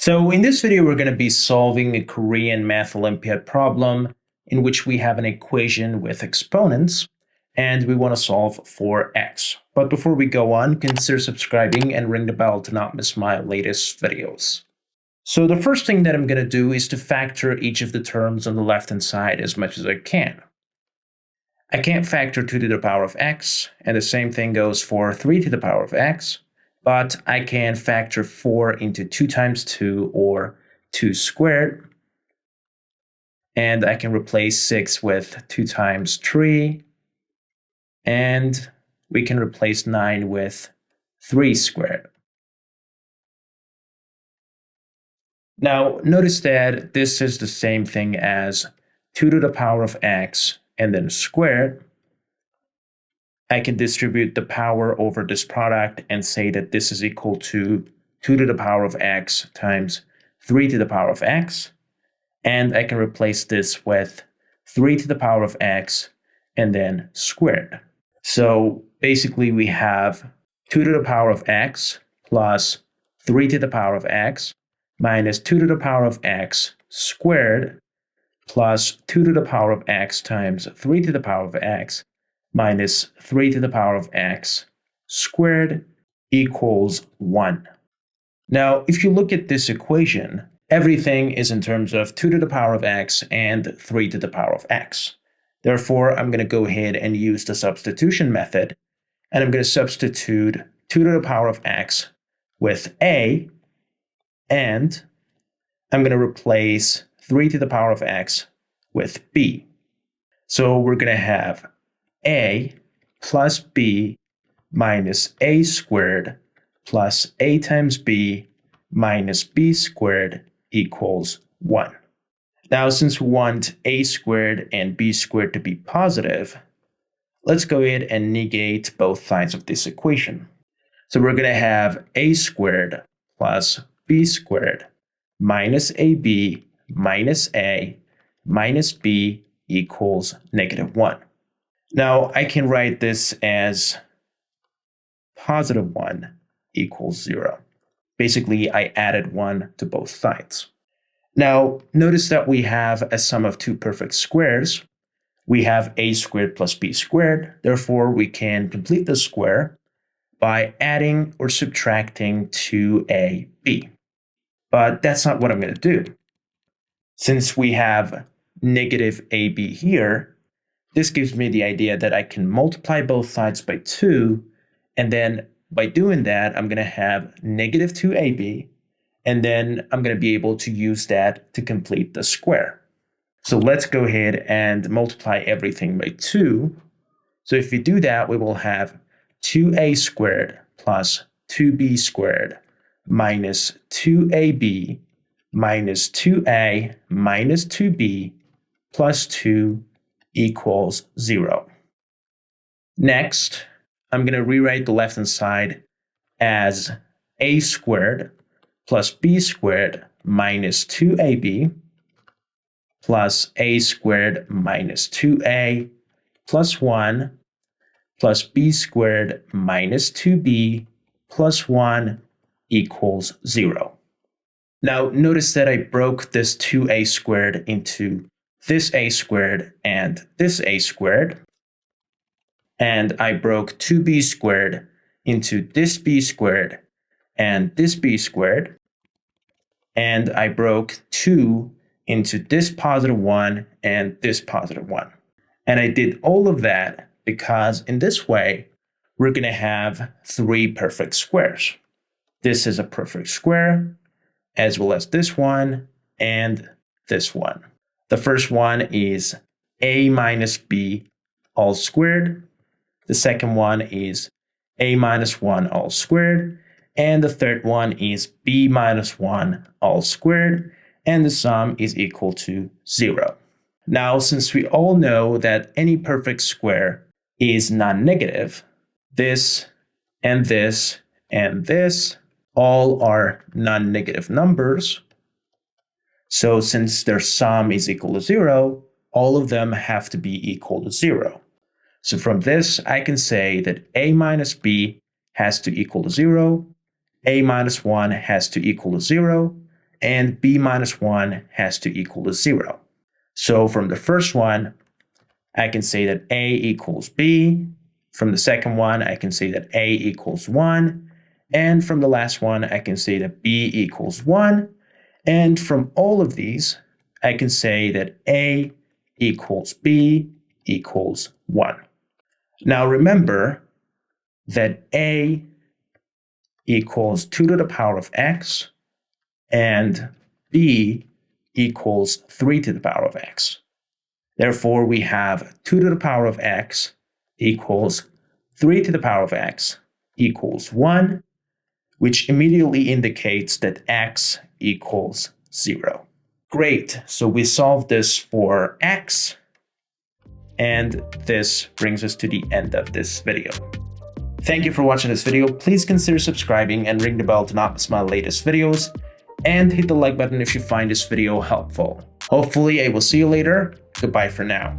So in this video, we're going to be solving a Korean Math Olympiad problem in which we have an equation with exponents and we want to solve for x. But before we go on, consider subscribing and ring the bell to not miss my latest videos. So the first thing that I'm going to do is to factor each of the terms on the left-hand side as much as I can. I can't factor 2 to the power of x, and the same thing goes for 3 to the power of x. But I can factor 4 into 2 times 2, or 2 squared. And I can replace 6 with 2 times 3. And we can replace 9 with 3 squared. Now, notice that this is the same thing as 2 to the power of x and then squared. I can distribute the power over this product and say that this is equal to 2 to the power of x times 3 to the power of x. And I can replace this with 3 to the power of x and then squared. So basically we have 2 to the power of x plus 3 to the power of x minus 2 to the power of x squared plus 2 to the power of x times 3 to the power of x minus 3 to the power of x squared equals 1. Now, if you look at this equation, everything is in terms of 2 to the power of x and 3 to the power of x. Therefore, I'm going to go ahead and use the substitution method, and I'm going to substitute 2 to the power of x with a, and I'm going to replace 3 to the power of x with b. So we're going to have a plus b minus a squared plus a times b minus b squared equals 1. Now, since we want a squared and b squared to be positive, let's go ahead and negate both sides of this equation. So we're going to have a squared plus b squared minus ab minus a minus b equals -1. Now, I can write this as +1 equals 0. Basically, I added 1 to both sides. Now, notice that we have a sum of 2 perfect squares. We have a squared plus b squared. Therefore, we can complete the square by adding or subtracting 2ab. But that's not what I'm going to do. Since we have negative ab here, this gives me the idea that I can multiply both sides by 2, and then by doing that, I'm going to have negative 2ab, and then I'm going to be able to use that to complete the square. So let's go ahead and multiply everything by 2. So if we do that, we will have 2a squared plus 2b squared minus 2ab minus 2a minus 2b plus 2 equals 0. Next, I'm going to rewrite the left-hand side as a squared plus b squared minus 2ab plus a squared minus 2a plus 1 plus b squared minus 2b plus 1 equals 0. Now, notice that I broke this 2a squared into this a squared and this a squared. And I broke 2b squared into this b squared and this b squared. And I broke 2 into this +1 and this +1. And I did all of that because in this way, we're going to have 3 perfect squares. This is a perfect square, as well as this one and this one. The first one is a minus b all squared. The second one is a minus 1 all squared. And the third one is b minus 1 all squared. And the sum is equal to 0. Now, since we all know that any perfect square is non-negative, this and this and this all are non-negative numbers. So since their sum is equal to 0, all of them have to be equal to 0. So from this, I can say that a minus b has to equal to 0, a minus 1 has to equal to 0, and b minus 1 has to equal to 0. So from the first one, I can say that a equals b. From the second one, I can say that a equals 1. And from the last one, I can say that b equals 1. And from all of these, I can say that a equals b equals 1. Now remember that a equals 2 to the power of x and b equals 3 to the power of x. Therefore, we have 2 to the power of x equals 3 to the power of x equals 1, which immediately indicates that x equals 0. Great, so we solved this for x, and this brings us to the end of this video. Thank you for watching this video. Please consider subscribing and ring the bell to not miss my latest videos, and hit the like button if you find this video helpful. Hopefully, I will see you later. Goodbye for now.